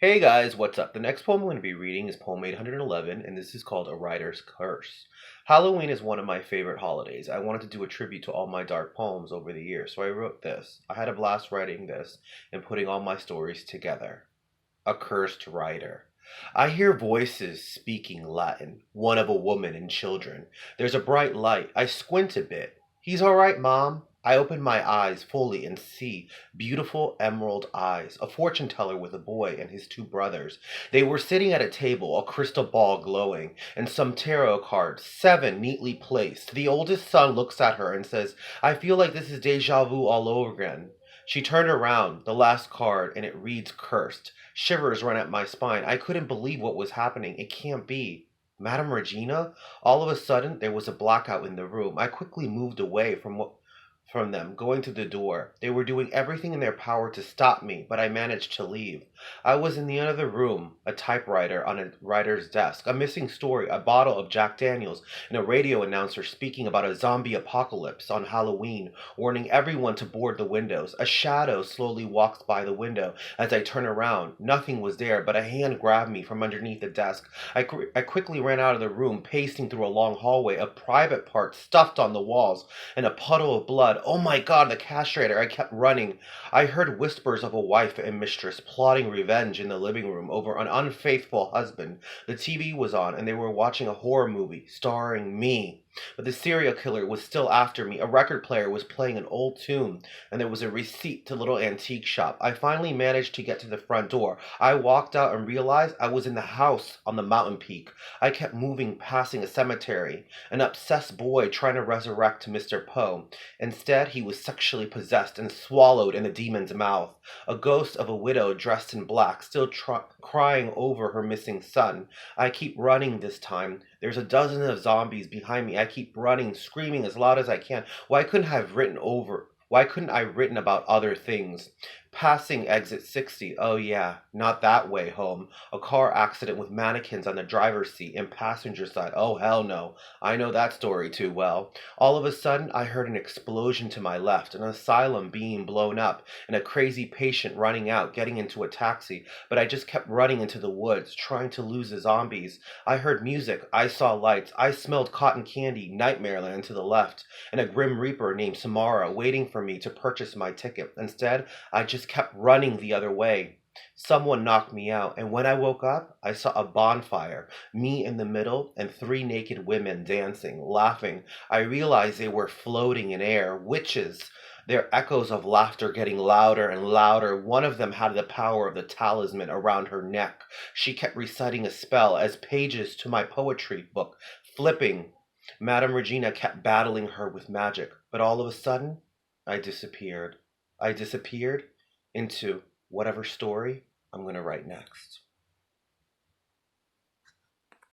Hey guys, what's up? The next poem I'm going to be reading is poem 811, and this is called A Writer's Curse. Halloween is one of my favorite holidays. I wanted to do a tribute to all my dark poems over the years, so I wrote this. I had a blast writing this and putting all my stories together. A cursed writer. I hear voices speaking Latin, one of a woman and children. There's a bright light. I squint a bit. He's all right, Mom. I open my eyes fully and see beautiful emerald eyes, a fortune teller with a boy and his two brothers. They were sitting at a table, a crystal ball glowing, and some tarot cards, seven neatly placed. The oldest son looks at her and says, I feel like this is deja vu all over again. She turned around, the last card, and it reads cursed. Shivers run up my spine. I couldn't believe what was happening. It can't be. Madame Regina? All of a sudden, there was a blackout in the room. I quickly moved away from them, going to the door. They were doing everything in their power to stop me, but I managed to leave. I was in the other room, a typewriter on a writer's desk, a missing story, a bottle of Jack Daniels, and a radio announcer speaking about a zombie apocalypse on Halloween, warning everyone to board the windows. A shadow slowly walks by the window. As I turn around, nothing was there, but a hand grabbed me from underneath the desk. I quickly ran out of the room, pacing through a long hallway, a private part stuffed on the walls, and a puddle of blood. Oh my god, the castrator! I kept running. I heard whispers of a wife and mistress plotting revenge in the living room over an unfaithful husband. The TV was on, and they were watching a horror movie starring me. But the serial killer was still after me. A record player was playing an old tune, and there was a receipt to a little antique shop. I finally managed to get to the front door. I walked out and realized I was in the house on the mountain peak. I kept moving, passing a cemetery, an obsessed boy trying to resurrect Mr. Poe. Instead, he was sexually possessed and swallowed in the demon's mouth. A ghost of a widow dressed in black, still crying over her missing son. I keep running this time. There's a dozen of zombies behind me. I keep running, screaming as loud as I can. Why couldn't I written about other things? Passing exit 60. Oh yeah, not that way home. A car accident with mannequins on the driver's seat and passenger side. Oh hell no. I know that story too well. All of a sudden, I heard an explosion to my left, an asylum being blown up, and a crazy patient running out, getting into a taxi. But I just kept running into the woods, trying to lose the zombies. I heard music, I saw lights, I smelled cotton candy, nightmareland to the left, and a grim reaper named Samara waiting for me to purchase my ticket. Instead, I just kept running the other way. Someone knocked me out, and when I woke up, I saw a bonfire, me in the middle, and three naked women dancing, laughing. I realized they were floating in air, witches. Their echoes of laughter getting louder and louder. One of them had the power of the talisman around her neck. She kept reciting a spell as pages to my poetry book, flipping. Madame Regina kept battling her with magic, but all of a sudden, I disappeared. I disappeared into whatever story I'm going to write next.